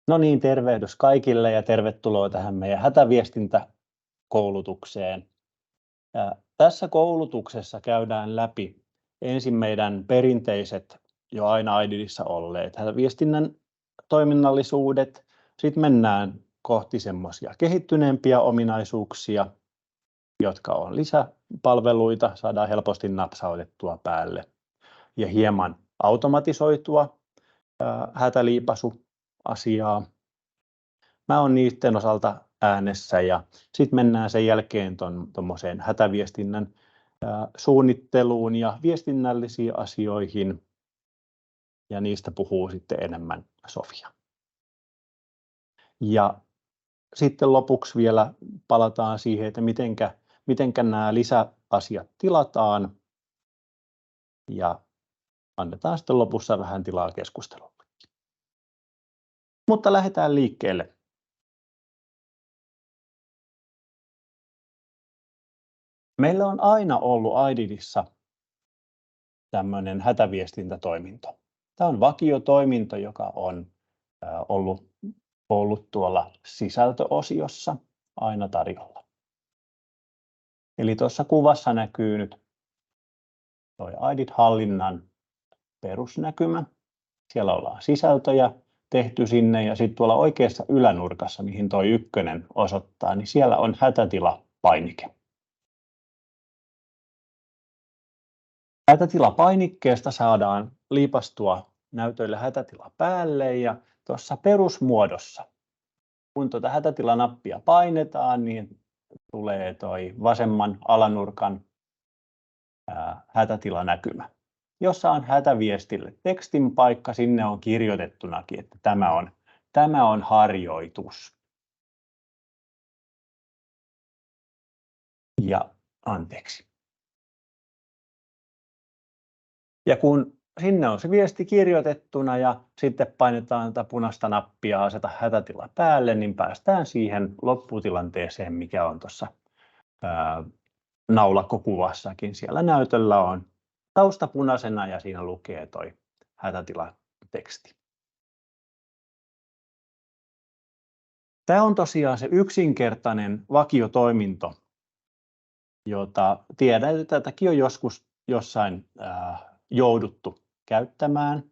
No niin, tervehdys kaikille ja tervetuloa tähän meidän hätäviestintäkoulutukseen. Tässä koulutuksessa käydään läpi ensin meidän perinteiset jo aina IDIDissä olleet hätäviestinnän toiminnallisuudet. Sitten mennään kohti semmoisia kehittyneempiä ominaisuuksia, jotka on lisäpalveluita, saadaan helposti napsautettua päälle ja hieman automatisoitua hätäliipasuasiaa. Mä oon niiden osalta äänessä ja sitten mennään sen jälkeen tuommoiseen hätäviestinnän suunnitteluun ja viestinnällisiin asioihin ja niistä puhuu sitten enemmän Sofia. Ja sitten lopuksi vielä palataan siihen, että mitenkä nämä lisäasiat tilataan ja annetaan sitten lopussa vähän tilaa keskustelulle. Mutta lähdetään liikkeelle. Meillä on aina ollut IDIDissä tämmöinen hätäviestintätoiminto. Tämä on vakiotoiminto, joka on ollut tuolla sisältöosiossa aina tarjolla. Eli tuossa kuvassa näkyy nyt tuo IDID-hallinnan perusnäkymä. Siellä ollaan sisältöjä tehty sinne ja sitten tuolla oikeassa ylänurkassa, mihin tuo 1 osoittaa, niin siellä on hätätilapainike. Hätätilapainikkeesta saadaan liipastua näytöille hätätila päälle ja tuossa perusmuodossa, kun tuota hätätilanappia painetaan, niin tulee toi vasemman alanurkan hätätilanäkymä, jossa on hätäviestille tekstin paikka, sinne on kirjoitettunakin, että tämä on harjoitus. Ja anteeksi. Ja kun sinne on se viesti kirjoitettuna ja sitten painetaan tätä punaista nappia aseta hätätila päälle, niin päästään siihen lopputilanteeseen, mikä on tuossa naulakkokuvassakin. Siellä näytöllä on tausta punaisena ja siinä lukee toi hätätilateksti. Tämä on tosiaan se yksinkertainen vakiotoiminto, jota tiedän, että tätäkin on joskus jossain jouduttu käyttämään.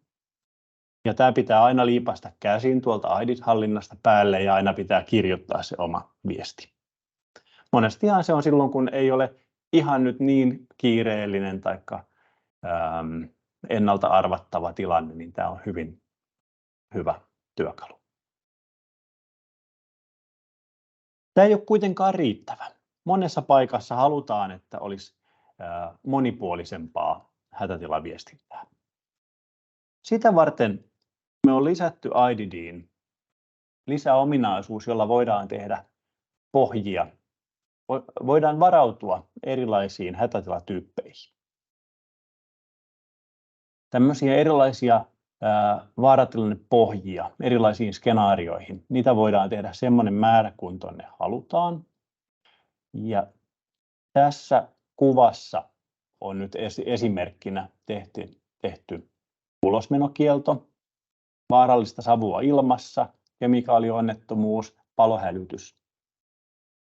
Ja tämä pitää aina liipasta käsin tuolta IDID-hallinnasta päälle ja aina pitää kirjoittaa se oma viesti. Monestihan se on silloin, kun ei ole ihan nyt niin kiireellinen tai ennalta arvattava tilanne, niin tämä on hyvin hyvä työkalu. Tämä ei ole kuitenkaan riittävä. Monessa paikassa halutaan, että olisi monipuolisempaa hätätilaviestintää. Sitä varten me on lisätty IDIDiin lisäominaisuus, jolla voidaan tehdä pohjia. Voidaan varautua erilaisiin hätätilatyyppeihin. Tämmöisiä erilaisia vaaratilannepohjia erilaisiin skenaarioihin. Niitä voidaan tehdä semmoinen määrä, kun tonne halutaan. Ja tässä kuvassa on nyt esimerkkinä tehty ulosmenokielto, vaarallista savua ilmassa, kemikaalionnettomuus, palohälytys.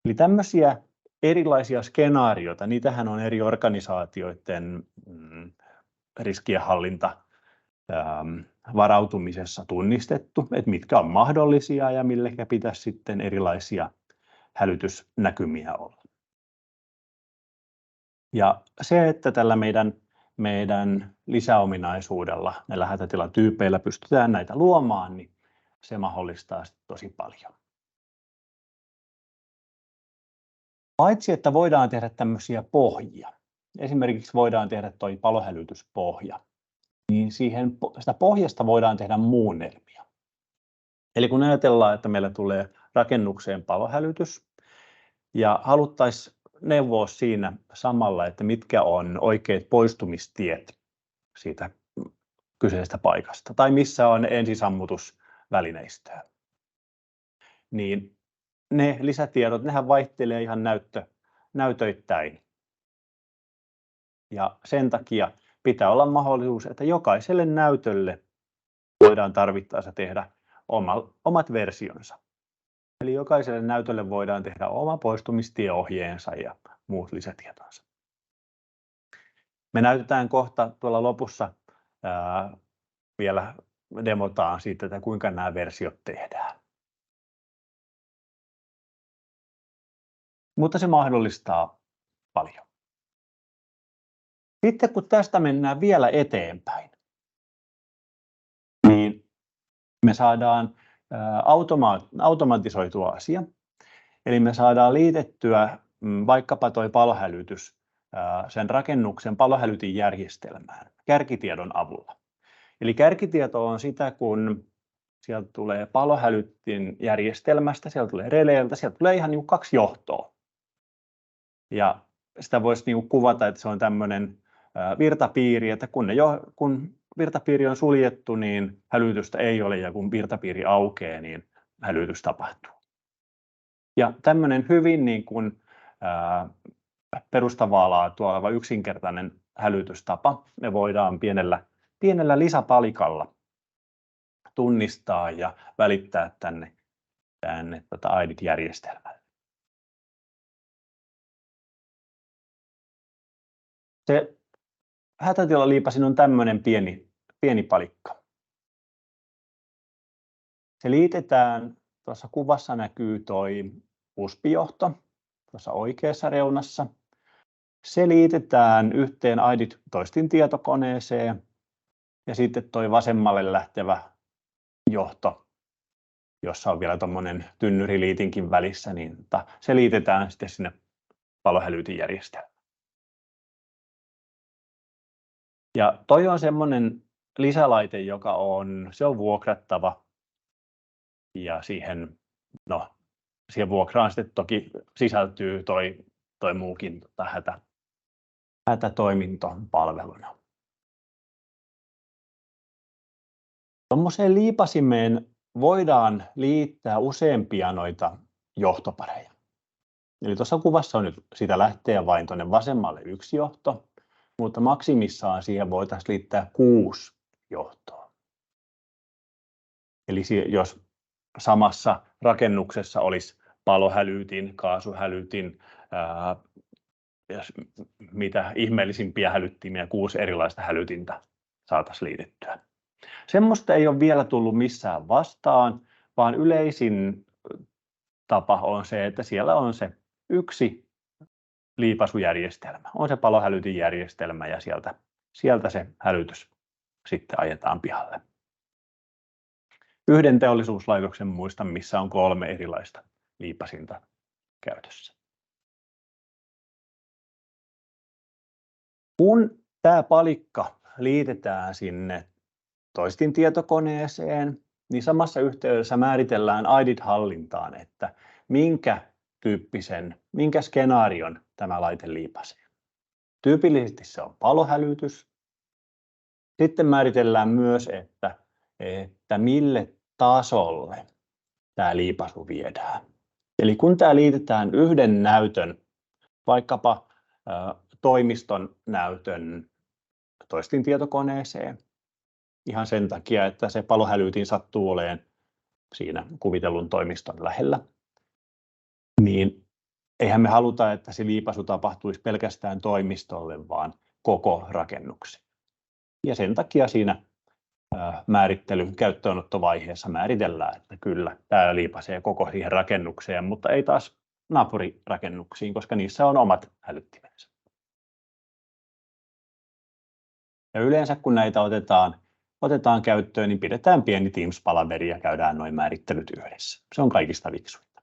Eli tämmöisiä erilaisia skenaarioita, niitähän on eri organisaatioiden riskienhallinta varautumisessa tunnistettu, että mitkä on mahdollisia ja millekä pitäisi sitten erilaisia hälytysnäkymiä olla. Ja se, että tällä meidän lisäominaisuudella, näillä hätätilatyypeillä pystytään näitä luomaan, niin se mahdollistaa tosi paljon. Paitsi, että voidaan tehdä tämmöisiä pohjia, esimerkiksi voidaan tehdä tuo palohälytyspohja, niin sitä pohjasta voidaan tehdä muunnelmia. Eli kun ajatellaan, että meillä tulee rakennukseen palohälytys ja haluttaisiin neuvoa siinä samalla, että mitkä on oikeat poistumistiet siitä kyseisestä paikasta tai missä on ensisammutusvälineistöä, niin ne lisätiedot, nehän vaihtelee ihan näytöittäin. Ja sen takia pitää olla mahdollisuus, että jokaiselle näytölle voidaan tarvittaessa tehdä omat versionsa. Eli jokaiselle näytölle voidaan tehdä oma poistumistieohjeensa ja muut lisätietonsa. Me näytetään kohta tuolla lopussa vielä demotaan siitä, että kuinka nämä versiot tehdään. Mutta se mahdollistaa paljon. Sitten kun tästä mennään vielä eteenpäin, niin me saadaan automatisoitua asia. Eli me saadaan liitettyä vaikkapa tuo palohälytys sen rakennuksen palohälytin järjestelmään kärkitiedon avulla. Eli kärkitieto on sitä, kun sieltä tulee palohälytin järjestelmästä, sieltä tulee releeltä, sieltä tulee ihan 2 johtoa. Ja sitä voisi kuvata, että se on tämmöinen virtapiiri, että kun virtapiiri on suljettu, niin hälytystä ei ole, ja kun virtapiiri aukeaa, niin hälytys tapahtuu. Ja tämmöinen hyvin perustavaa laatua oleva yksinkertainen hälytystapa me voidaan pienellä lisäpalikalla tunnistaa ja välittää tänne AIDIT-järjestelmälle. Se hätätilaliipasin on tämmöinen pieni palikka. Se liitetään, tuossa kuvassa näkyy toi USB-johto tuossa oikeassa reunassa. Se liitetään yhteen AIDIT-toistintietokoneeseen ja sitten toi vasemmalle lähtevä johto, jossa on vielä tuommoinen tynnyriliitinkin välissä, niin se liitetään sitten sinne palohälytinjärjestelmään. Ja toi on semmoinen lisälaite, joka on vuokrattava, ja siihen vuokraan sitten toki sisältyy toi muukin hätätoiminto palveluna. Tuommoiseen liipasimeen voidaan liittää useampia noita johtopareja. Eli tuossa kuvassa on nyt sitä lähtee vain tuonne vasemmalle 1 johto, mutta maksimissaan siihen voitaisiin liittää 6 johtoa. Eli jos samassa rakennuksessa olisi palohälytin, kaasuhälytin, mitä ihmeellisimpiä hälyttimiä, 6 erilaista hälytintä saataisiin liitettyä. Semmoista ei ole vielä tullut missään vastaan, vaan yleisin tapa on se, että siellä on se 1 liipasujärjestelmä, on se palohälytinjärjestelmä, ja sieltä se hälytys sitten ajetaan pihalle. Yhden teollisuuslaitoksen muistan, missä on 3 erilaista liipasinta käytössä. Kun tämä palikka liitetään sinne toistintietokoneeseen, niin samassa yhteydessä määritellään AIDIT-hallintaan, että minkä skenaarion tämä laite liipasee. Tyypillisesti se on palohälytys. Sitten määritellään myös, että mille tasolle tämä liipasu viedään. Eli kun tämä liitetään yhden näytön, vaikkapa toimiston näytön toistintietokoneeseen, ihan sen takia, että se palohälytin sattuu olemaan siinä kuvitellun toimiston lähellä, niin eihän me haluta, että se liipasu tapahtuisi pelkästään toimistolle, vaan koko rakennukseen. Ja sen takia siinä määrittelyn käyttöönottovaiheessa määritellään, että kyllä, tämä liipasee koko siihen rakennukseen, mutta ei taas naapurirakennuksiin, koska niissä on omat hälyttimensä. Ja yleensä kun näitä otetaan käyttöön, niin pidetään pieni Teams-palaveri ja käydään nuo määrittelyt yhdessä. Se on kaikista fiksuinta.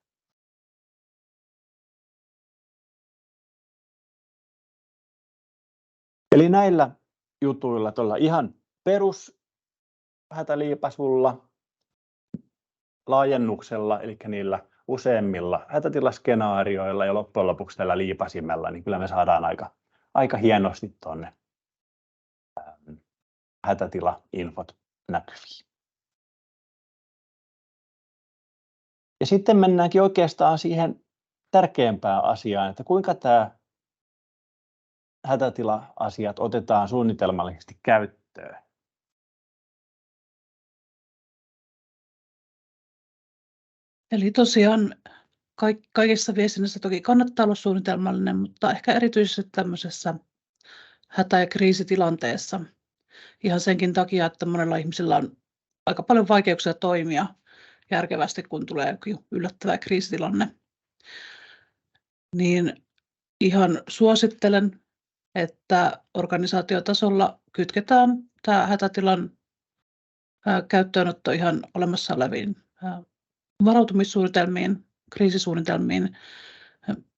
Eli näillä jutuilla, tuolla ihan perushätäliipasulla, laajennuksella, eli niillä useimmilla hätätilaskenaarioilla ja loppujen lopuksi tällä liipasimella, niin kyllä me saadaan aika hienosti tuonne hätätilainfot näkyviin. Ja sitten mennäänkin oikeastaan siihen tärkeämpään asiaan, että kuinka tämä hätätila-asiat otetaan suunnitelmallisesti käyttöön. Eli tosiaan kaikessa viestinnässä toki kannattaa olla suunnitelmallinen, mutta ehkä erityisesti tämmöisessä hätä- ja kriisitilanteessa ihan senkin takia, että monella ihmisellä on aika paljon vaikeuksia toimia järkevästi, kun tulee joku yllättävä kriisitilanne. Niin ihan suosittelen, että organisaatiotasolla kytketään tämä hätätilan käyttöönotto ihan olemassa oleviin varautumissuunnitelmiin, kriisisuunnitelmiin,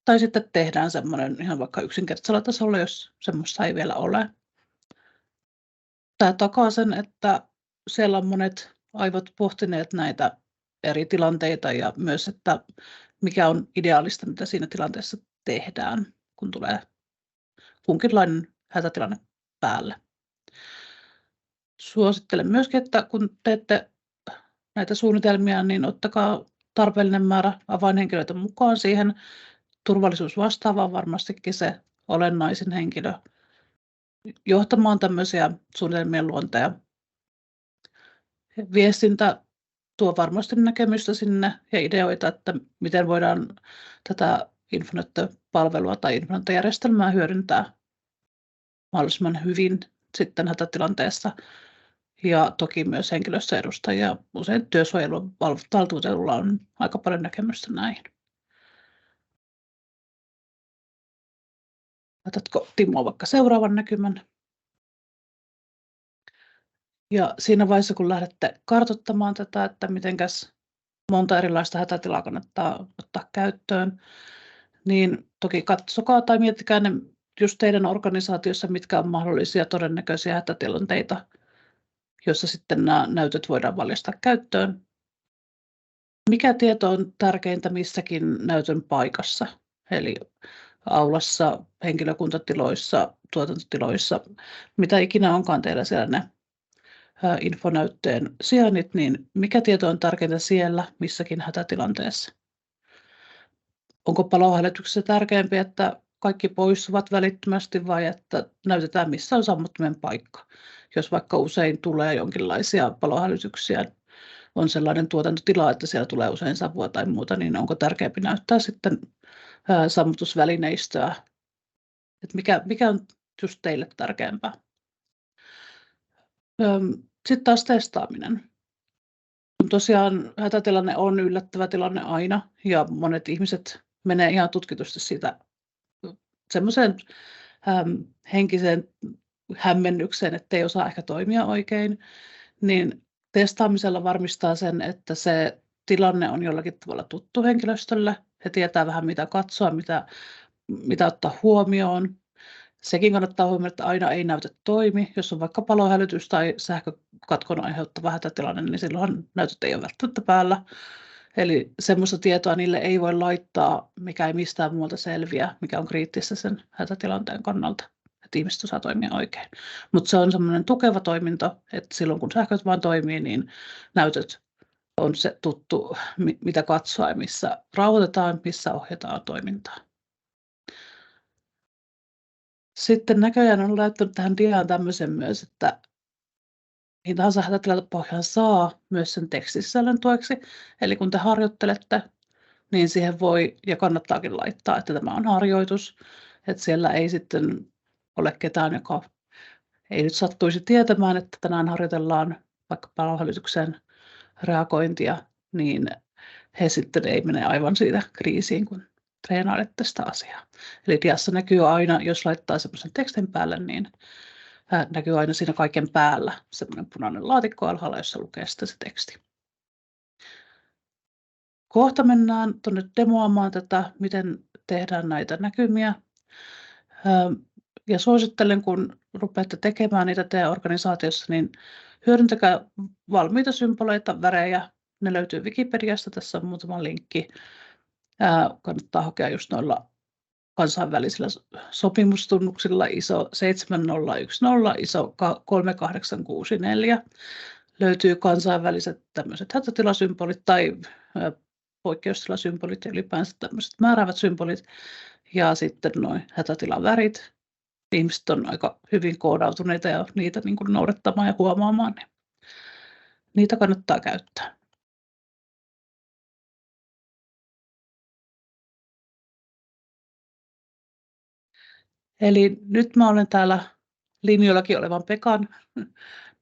tai sitten tehdään semmoinen ihan vaikka yksinkertaisella tasolla, jos semmoista ei vielä ole. Tämä takaa sen, että siellä on monet aivot pohtineet näitä eri tilanteita ja myös, että mikä on ideaalista, mitä siinä tilanteessa tehdään, kun tulee kunkinlainen hätätilanne päälle. Suosittelen myöskin, että kun teette näitä suunnitelmia, niin ottakaa tarpeellinen määrä avainhenkilöitä mukaan siihen. Turvallisuusvastaava on varmastikin se olennaisin henkilö johtamaan tämmöisiä suunnitelmien luonteja. Viestintä tuo varmasti näkemystä sinne ja ideoita, että miten voidaan tätä infonäyttöpalvelua tai infonäyttöjärjestelmää hyödyntää mahdollisimman hyvin sitten hätätilanteessa. Ja toki myös henkilöstöedustajia. Usein työsuojeluvaltuutetulla on aika paljon näkemystä näihin. Otatko Timo vaikka seuraavan näkymän? Ja siinä vaiheessa, kun lähdette kartoittamaan tätä, että mitenkäs monta erilaista hätätilaa kannattaa ottaa käyttöön, niin toki katsokaa tai miettikää ne just teidän organisaatiossa, mitkä on mahdollisia todennäköisiä hätätilanteita, joissa sitten nämä näytöt voidaan valjastaa käyttöön. Mikä tieto on tärkeintä missäkin näytön paikassa? Eli aulassa, henkilökuntatiloissa, tuotantotiloissa, mitä ikinä onkaan teillä siellä ne infonäytteen sijainnit, niin mikä tieto on tärkeintä siellä missäkin hätätilanteessa? Onko palohälytyksessä tärkeämpi, että kaikki poistuvat välittömästi vai että näytetään missä on sammuttimen paikka? Jos vaikka usein tulee jonkinlaisia palohälytyksiä, on sellainen tuotantotila, että siellä tulee usein savua tai muuta, niin onko tärkeämpi näyttää sitten sammutusvälineistöä? Et mikä on just teille tärkeämpää? Sitten taas testaaminen. Tosiaan hätätilanne on yllättävä tilanne aina ja monet ihmiset menee ihan tutkitusti siitä semmoiseen henkiseen hämmennykseen, että ei osaa ehkä toimia oikein, niin testaamisella varmistaa sen, että se tilanne on jollakin tavalla tuttu henkilöstölle. He tietää vähän mitä katsoa, mitä ottaa huomioon. Sekin kannattaa huomioida, että aina ei näytöt toimi. Jos on vaikka palohälytys tai sähkökatkon aiheuttava hätätilanne, niin silloin näytöt ei ole välttämättä päällä. Eli semmoista tietoa niille ei voi laittaa, mikä ei mistään muualta selviä, mikä on kriittistä sen hätätilanteen kannalta, että ihmiset osaa toimia oikein. Mutta se on semmoinen tukeva toiminto, että silloin kun sähköt vaan toimii, niin näytöt on se tuttu, mitä katsoa ja missä rauhoitetaan, missä ohjataan toimintaa. Sitten näköjään on laittanut tähän diaan tämmöisen myös, että mihin tahansa hätätilannepohjaan saa myös sen tekstisisällön tueksi. Eli kun te harjoittelette, niin siihen voi ja kannattaakin laittaa, että tämä on harjoitus. Että siellä ei sitten ole ketään, joka ei nyt sattuisi tietämään, että tänään harjoitellaan vaikka palohälytykseen reagointia, niin he sitten ei mene aivan siitä kriisiin, kun treenailette sitä asiaa. Eli diassa näkyy aina, jos laittaa semmoisen tekstin päälle, niin näkyy aina siinä kaiken päällä semmoinen punainen laatikko alhaalla, jossa lukee sitten se teksti. Kohta mennään tuonne demoamaan tätä, miten tehdään näitä näkymiä. Ja suosittelen, kun rupeatte tekemään niitä teidän organisaatiossa, niin hyödyntäkää valmiita symboleita, värejä. Ne löytyy Wikipediasta, tässä on muutama linkki. Kannattaa hakea just noilla kansainvälisillä sopimustunnuksilla ISO 7010, ISO 3864. Löytyy kansainväliset tämmöiset hätätilasymbolit tai poikkeustilasymbolit ja ylipäänsä tämmöiset määräävät symbolit ja sitten nuo hätätilavärit. Ihmiset on aika hyvin koodautuneita ja niitä niin kuin noudattamaan ja huomaamaan. Niitä kannattaa käyttää. Eli nyt mä olen täällä linjoillakin olevan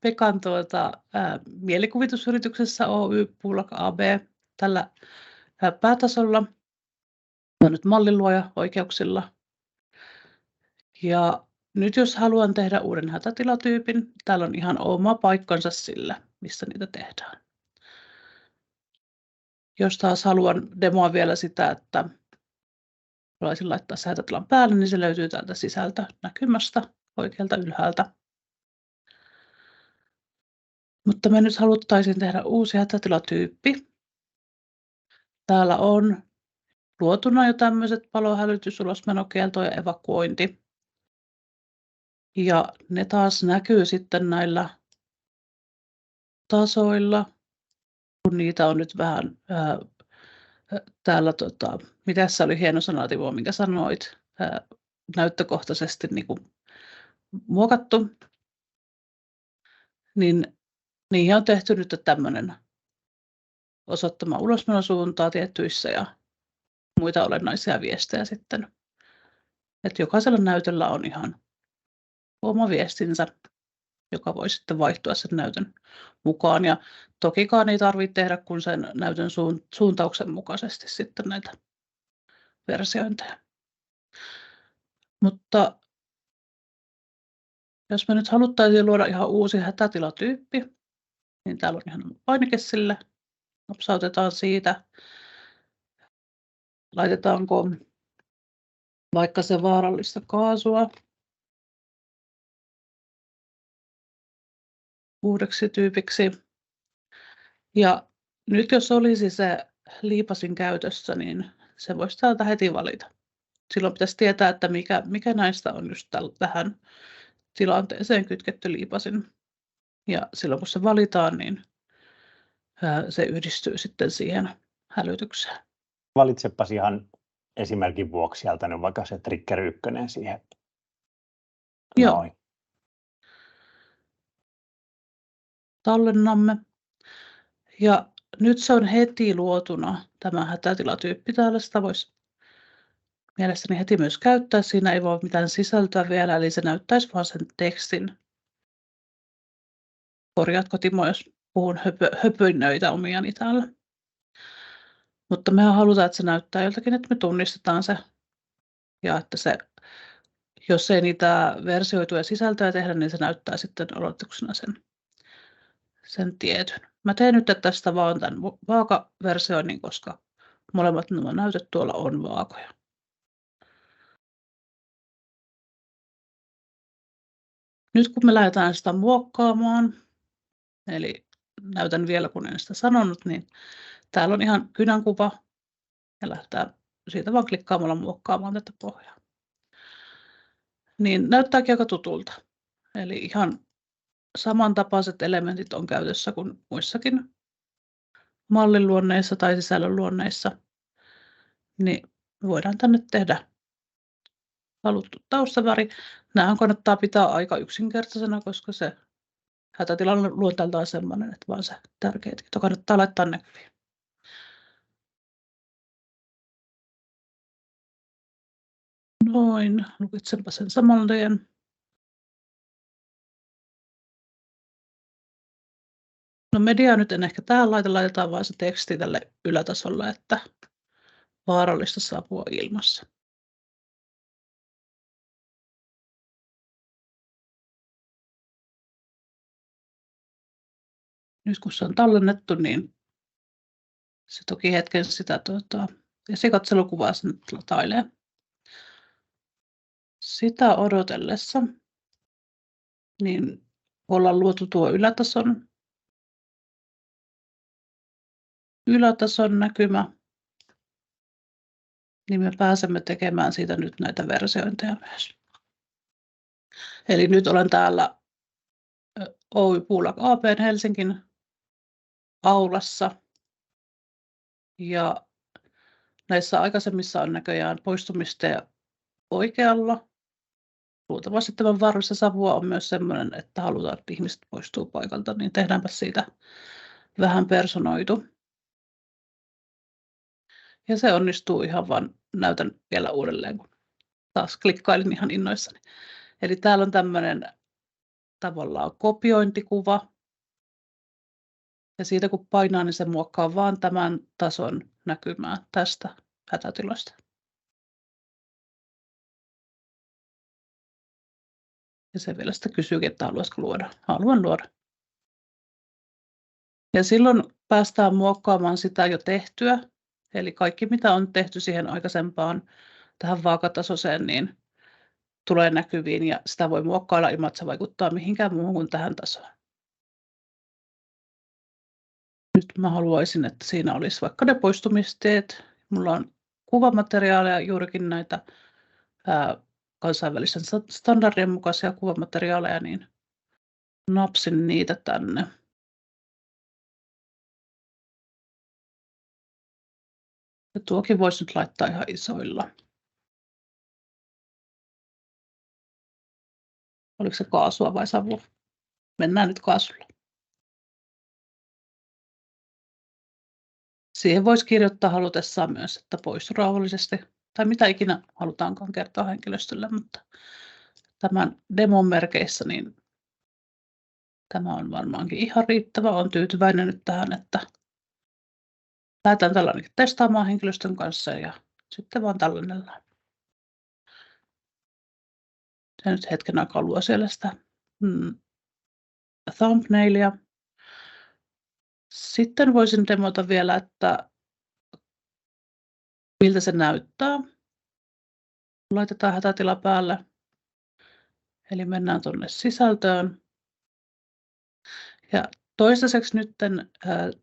Pekan mielikuvitusyrityksessä Oy Puulak AB tällä päätasolla. Mä olen nyt mallinluoja oikeuksilla. Ja nyt jos haluan tehdä uuden hätätilatyypin, täällä on ihan oma paikkansa sillä, missä niitä tehdään. Jos taas haluan demoa vielä sitä, että haluaisin laittaa se hätätilan päälle, niin se löytyy täältä sisältä näkymästä oikealta ylhäältä. Mutta me nyt haluttaisiin tehdä uusi hätätilatyyppi. Täällä on luotuna jo tämmöiset palohälytys, ulosmenokielto ja evakuointi. Ja ne taas näkyy sitten näillä tasoilla, kun niitä on nyt vähän täällä, mitä se oli hieno sana, Timo, minkä sanoit, näyttökohtaisesti niin kuin muokattu. Niin niihin on tehty nyt tämmöinen osoittama ulosmenosuuntaa tiettyissä ja muita olennaisia viestejä sitten. Että jokaisella näytöllä on ihan oma viestinsä, joka voi sitten vaihtua sen näytön mukaan. Ja tokikaan ei tarvitse tehdä kuin sen näytön suuntauksen mukaisesti sitten näitä versiointeja. Mutta jos me nyt haluttaisiin luoda ihan uusi hätätilatyyppi, niin täällä on ihan painike sille. Napsautetaan siitä. Laitetaanko vaikka se vaarallista kaasua uudeksi tyypiksi. Ja nyt jos olisi se liipasin käytössä, niin se voisi täältä heti valita. Silloin pitäisi tietää, että mikä näistä on just tähän tilanteeseen kytketty liipasin. Ja silloin kun se valitaan, niin se yhdistyy sitten siihen hälytykseen. Valitsepas ihan esimerkin vuoksi sieltä nyt vaikka se trigger 1 siihen. Joo. Noin. Tallennamme. Ja nyt se on heti luotuna tämä hätätilatyyppi täällä. Sitä voisi mielestäni heti myös käyttää. Siinä ei voi mitään sisältöä vielä, eli se näyttäisi vaan sen tekstin. Korjaatko, Timo, jos puhun höpönnöitä omiani täällä. Mutta mehän halutaan, että se näyttää joltakin, että me tunnistetaan se. Ja että se, jos ei niitä versioituja sisältöjä tehdä, niin se näyttää sitten odotuksena sen tietyn. Mä teen nyt tästä vaan tämän vaakaversioinnin, koska molemmat nämä näytöt tuolla on vaakoja. Nyt kun me lähdetään sitä muokkaamaan, eli näytän vielä kun en sitä sanonut, niin täällä on ihan kynänkuva ja lähdetään siitä vaan klikkaamalla muokkaamaan tätä pohjaa. Niin näyttääkin aika tutulta. Eli ihan samantapaiset elementit on käytössä kuin muissakin malliluonneissa tai sisällönluonneissa. Niin voidaan tänne tehdä haluttu taustaväri. Nämä kannattaa pitää aika yksinkertaisena, koska se hätätilan luonteeltaan on sellainen, että vaan se tärkeä tieto kannattaa laittaa näkyviin. Noin, lukitsenpa sen saman tien. No mediaa nyt en ehkä täällä laitetaan vaan se teksti tälle ylätasolle, että vaarallista saapua ilmassa. Nyt kun se on tallennettu, niin se toki hetken sitä esikatselukuvaa sen latailee. Sitä odotellessa niin ollaan luotu tuo ylätason näkymä, niin me pääsemme tekemään siitä nyt näitä versiointeja myös. Eli nyt olen täällä Oy Puulak AB:n Helsingin aulassa. Ja näissä aikaisemmissa on näköjään poistumista oikealla. Luultavasti tämän vaarallista savua on myös sellainen, että halutaan, että ihmiset poistuu paikalta, niin tehdäänpä siitä vähän personoitu. Ja se onnistuu ihan vaan, näytän vielä uudelleen, kun taas klikkailin ihan innoissani. Eli täällä on tämmöinen tavallaan kopiointikuva. Ja siitä kun painaa, niin se muokkaa vaan tämän tason näkymää tästä hätätilasta. Ja se vielä sitten kysyykin, että haluaisiko luoda. Haluan luoda. Ja silloin päästään muokkaamaan sitä jo tehtyä. Eli kaikki, mitä on tehty siihen aikaisempaan tähän vaakatasoiseen, niin tulee näkyviin ja sitä voi muokkailla ilman, että se vaikuttaa mihinkään muuhun kuin tähän tasoon. Nyt mä haluaisin, että siinä olisi vaikka ne poistumisteet. Mulla on kuvamateriaaleja, juurikin näitä kansainvälisen standardien mukaisia kuvamateriaaleja, niin napsin niitä tänne. Ja tuokin voisi nyt laittaa ihan isoilla. Oliko se kaasua vai savua? Mennään nyt kaasulla. Siihen voisi kirjoittaa halutessaan myös, että poistu rauhallisesti, tai mitä ikinä halutaankaan kertoa henkilöstölle, mutta tämän demon merkeissä niin tämä on varmaankin ihan riittävä. Olen tyytyväinen nyt tähän, että lähdetään tällainen testaamaan henkilöstön kanssa ja sitten vaan tallennellaan. Se nyt hetken aikaa luo siellä sitä thumbnailia. Sitten voisin demota vielä, että miltä se näyttää. Laitetaan hätätila päälle. Eli mennään tuonne sisältöön. Ja toistaiseksi nyt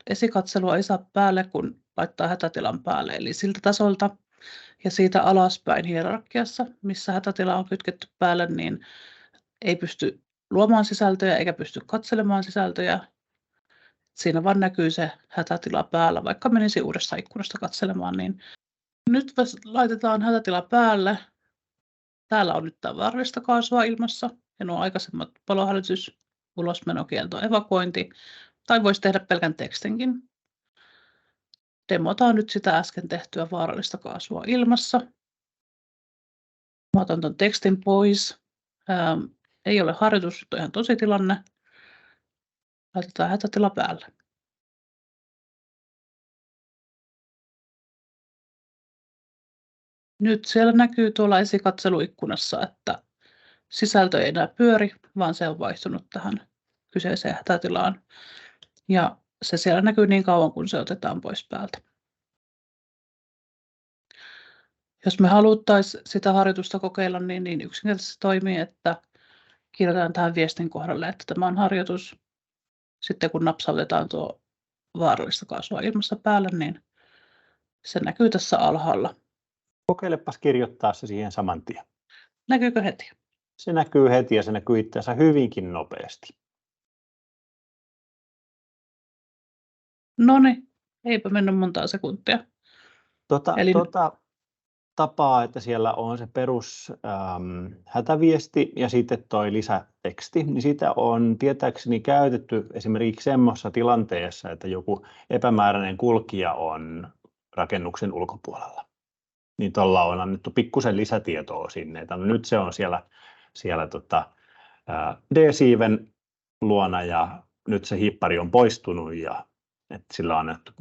esikatselua ei saa päälle, kun laittaa hätätilan päälle. Eli siltä tasolta ja siitä alaspäin hierarkiassa, missä hätätila on kytketty päälle, niin ei pysty luomaan sisältöjä eikä pysty katselemaan sisältöjä. Siinä vaan näkyy se hätätila päällä, vaikka menisi uudesta ikkunasta katselemaan. Niin nyt laitetaan hätätila päälle. Täällä on nyt tämä vaarallista kaasua ilmassa ja nuo aikaisemmat palohälytys, ulosmenokielto, evakuointi. Tai voisi tehdä pelkän tekstinkin. Demotaan nyt sitä äsken tehtyä vaarallista kaasua ilmassa. Mä otan tuon tekstin pois. Ei ole harjoitus, nyt on ihan tosi tilanne. Laitetaan hätätila päälle. Nyt siellä näkyy tuolla esikatseluikkunassa, että sisältö ei enää pyöri, vaan se on vaihtunut tähän kyseiseen hätätilaan. Ja se siellä näkyy niin kauan, kun se otetaan pois päältä. Jos me haluttaisiin sitä harjoitusta kokeilla, niin yksinkertaisesti toimii, että kirjoitetaan tähän viestin kohdalle, että tämä on harjoitus. Sitten kun napsautetaan tuo vaarallista kaasua ilmassa päälle, niin se näkyy tässä alhaalla. Kokeilepas kirjoittaa se siihen saman tien. Näkyykö heti? Se näkyy heti ja se näkyy itse asiassa hyvinkin nopeasti. Noniin, eipä mennyt montaa sekuntia. Eli tapaa, että siellä on se perus hätäviesti ja sitten toi lisäteksti, niin sitä on tietääkseni käytetty esimerkiksi semmoisessa tilanteessa, että joku epämääräinen kulkija on rakennuksen ulkopuolella. Niin tuolla on annettu pikkusen lisätietoa sinne, että no nyt se on siellä D-siiven luona ja nyt se hippari on poistunut ja että sillä on annettu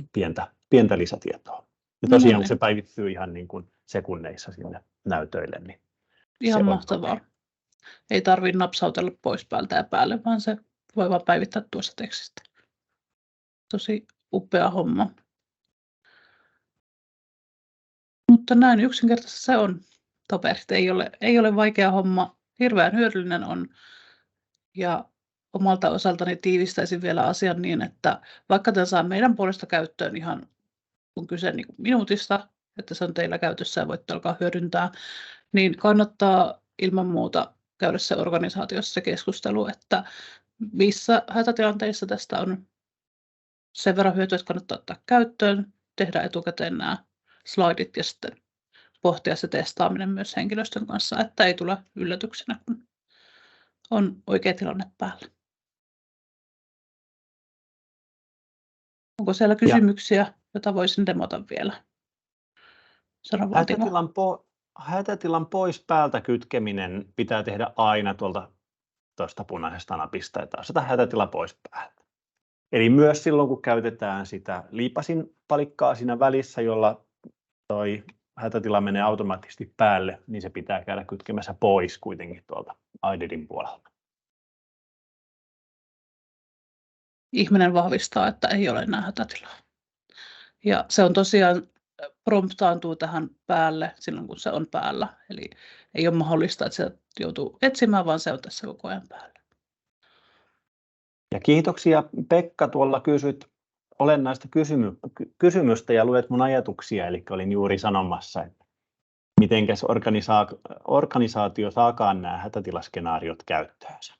pientä lisätietoa. Ja tosiaan kun se päivittyy ihan niin kuin sekunneissa sinne näytöille. Niin ihan mahtavaa. Ei tarvitse napsautella pois päältä ja päälle, vaan se voi vaan päivittää tuossa tekstistä. Tosi upea homma. Mutta näin yksinkertaisesti se on, toverit. Ei ole vaikea homma. Hirveän hyödyllinen on. Ja omalta osaltani tiivistäisin vielä asian niin, että vaikka tämän saa meidän puolesta käyttöön ihan kun kyse niin kuin minuutista, että se on teillä käytössä ja voitte alkaa hyödyntää, niin kannattaa ilman muuta käydä se organisaatiossa se keskustelu, että missä hätätilanteissa tästä on sen verran hyötyä, että kannattaa ottaa käyttöön, tehdä etukäteen nämä slaidit ja sitten pohtia se testaaminen myös henkilöstön kanssa, että ei tule yllätyksenä, kun on oikea tilanne päällä. Onko siellä kysymyksiä, joita voisin demota vielä? Sano vaan, Timo. hätätilan pois päältä kytkeminen pitää tehdä aina tuosta punaisesta napista ja taas sitä hätätila pois päältä. Eli myös silloin, kun käytetään sitä liipasin palikkaa siinä välissä, jolla toi hätätila menee automaattisesti päälle, niin se pitää käydä kytkemässä pois kuitenkin tuolta IDIDin puolelta. Ihminen vahvistaa, että ei ole enää hätätilaa. Ja se on tosiaan promptaantuu tähän päälle silloin, kun se on päällä. Eli ei ole mahdollista, että se joutuu etsimään, vaan se on tässä koko ajan päällä. Ja kiitoksia Pekka, tuolla kysyt olennaista kysymystä ja luet mun ajatuksia, eli olin juuri sanomassa, että mitenkäs organisaatio saakaan nämä hätätilaskenaariot käyttöönsä.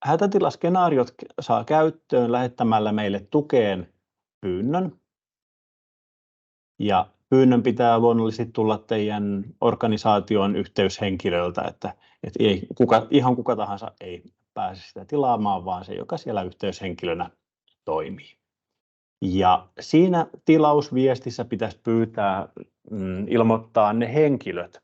Hätätilaskenaariot saa käyttöön lähettämällä meille tukeen pyynnön. Ja pyynnön pitää luonnollisesti tulla teidän organisaation yhteyshenkilöltä, että ihan kuka tahansa ei pääse sitä tilaamaan, vaan se, joka siellä yhteyshenkilönä toimii. Ja siinä tilausviestissä pitäisi pyytää ilmoittaa ne henkilöt,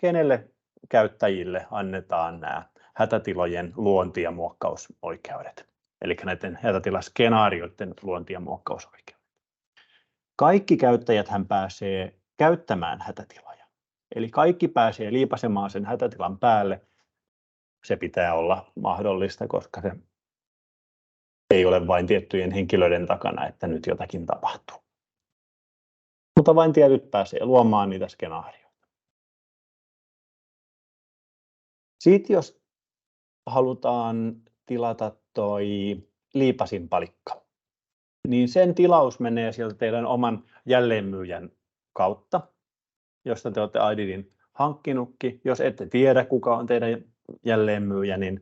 kenelle käyttäjille annetaan nämä hätätilojen luonti- ja muokkausoikeudet, eli näiden hätätilaskenaarioiden luonti- ja muokkausoikeudet. Kaikki käyttäjäthän pääsee käyttämään hätätiloja, eli kaikki pääsee liipasemaan sen hätätilan päälle. Se pitää olla mahdollista, koska se ei ole vain tiettyjen henkilöiden takana, että nyt jotakin tapahtuu. Mutta vain tietyt pääsee luomaan niitä skenaarioita. Sitten jos halutaan tilata toi liipasinpalikka, niin sen tilaus menee sieltä teidän oman jälleenmyyjän kautta, josta te olette IDIDin hankkinutkin. Jos ette tiedä, kuka on teidän jälleenmyyjä, niin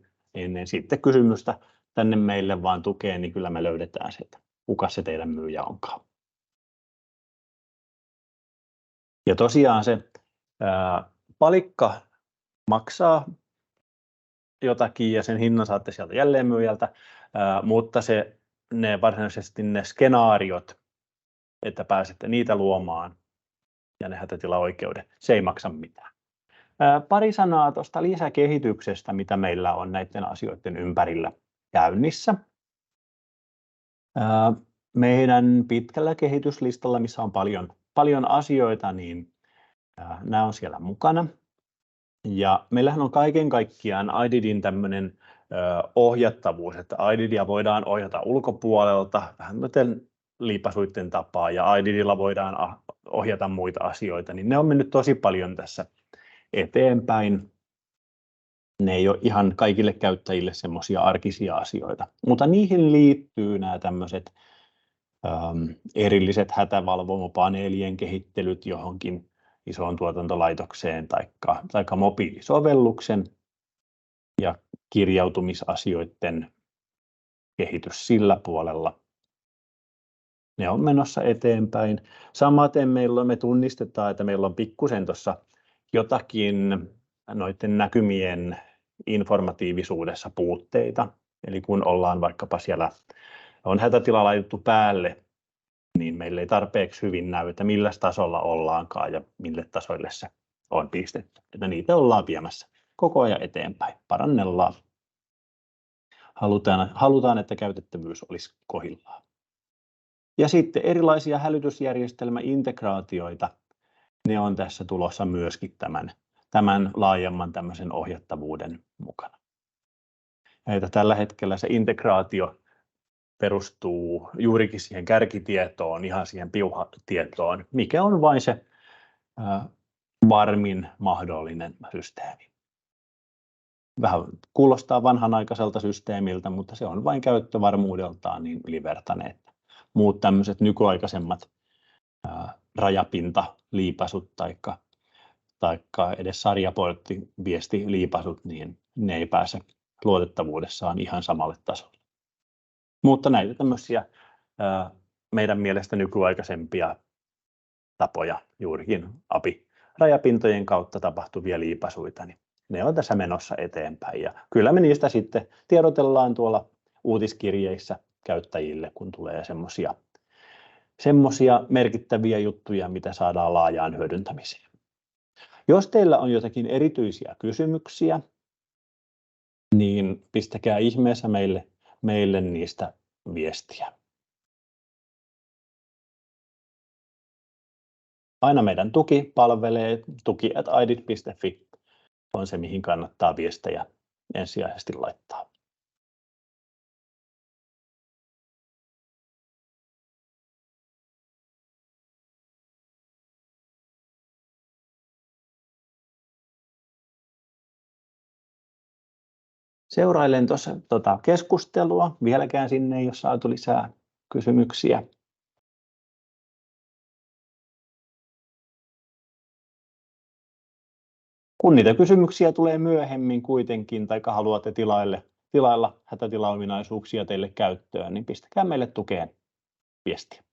sitten kysymystä tänne meille vaan tukeen, niin kyllä me löydetään sieltä, kuka se teidän myyjä onkaan. Ja tosiaan se palikka maksaa jotakin ja sen hinnan saatte sieltä jälleenmyyjältä, mutta ne varsinaisesti ne skenaariot, että pääsette niitä luomaan ja ne hätätilaoikeudet, se ei maksa mitään. Pari sanaa tuosta lisäkehityksestä, mitä meillä on näiden asioiden ympärillä käynnissä. Meidän pitkällä kehityslistalla, missä on paljon asioita, niin nämä on siellä mukana. Ja meillähän on kaiken kaikkiaan IDIDin tämmöinen ohjattavuus, että IDIDia voidaan ohjata ulkopuolelta vähän liipasuiden tapaa ja IDIDilla voidaan ohjata muita asioita, niin ne on mennyt tosi paljon tässä eteenpäin. Ne ei ole ihan kaikille käyttäjille semmoisia arkisia asioita, mutta niihin liittyy nämä tämmöiset erilliset hätävalvomopaneelien kehittelyt johonkin isoon tuotantolaitokseen tai mobiilisovelluksen ja kirjautumisasioiden kehitys sillä puolella. Ne on menossa eteenpäin. Samaten me tunnistetaan, että meillä on pikkusen tuossa jotakin noiden näkymien informatiivisuudessa puutteita. Eli kun ollaan vaikkapa siellä, on hätätila laitettu päälle, niin meillä ei tarpeeksi hyvin näy, että millä tasolla ollaankaan ja mille tasoille se on pistetty. Että niitä ollaan viemässä koko ajan eteenpäin, parannellaan. Halutaan, että käytettävyys olisi kohdillaan. Ja sitten erilaisia hälytysjärjestelmäintegraatioita, ne on tässä tulossa myöskin tämän laajemman tämmöisen ohjattavuuden mukana. Ja tällä hetkellä se integraatio perustuu juurikin siihen kärkitietoon, ihan siihen piuhatietoon, mikä on vain se varmin mahdollinen systeemi. Vähän kuulostaa vanhanaikaiselta systeemiltä, mutta se on vain käyttövarmuudeltaan niin ylivertainen, että muut tämmöiset nykyaikaisemmat rajapintaliipasut taikka edes sarjaporttiviestiliipasut, niin ne ei pääse luotettavuudessaan ihan samalle tasolle. Mutta näitä tämmöisiä meidän mielestä nykyaikaisempia tapoja, juurikin API-rajapintojen kautta tapahtuvia liipasuita, niin ne on tässä menossa eteenpäin. Ja kyllä me niistä sitten tiedotellaan tuolla uutiskirjeissä käyttäjille, kun tulee semmoisia merkittäviä juttuja, mitä saadaan laajaan hyödyntämiseen. Jos teillä on jotakin erityisiä kysymyksiä, niin pistäkää ihmeessä meille niistä viestiä. Aina meidän tuki palvelee, tuki@aidit.fi on se, mihin kannattaa viestejä ensisijaisesti laittaa. Seurailen tuossa keskustelua. Vieläkään sinne ei ole saatu lisää kysymyksiä. Kun niitä kysymyksiä tulee myöhemmin kuitenkin, tai haluatte tilailla hätätilaominaisuuksia teille käyttöön, niin pistäkää meille tukeen viestiä.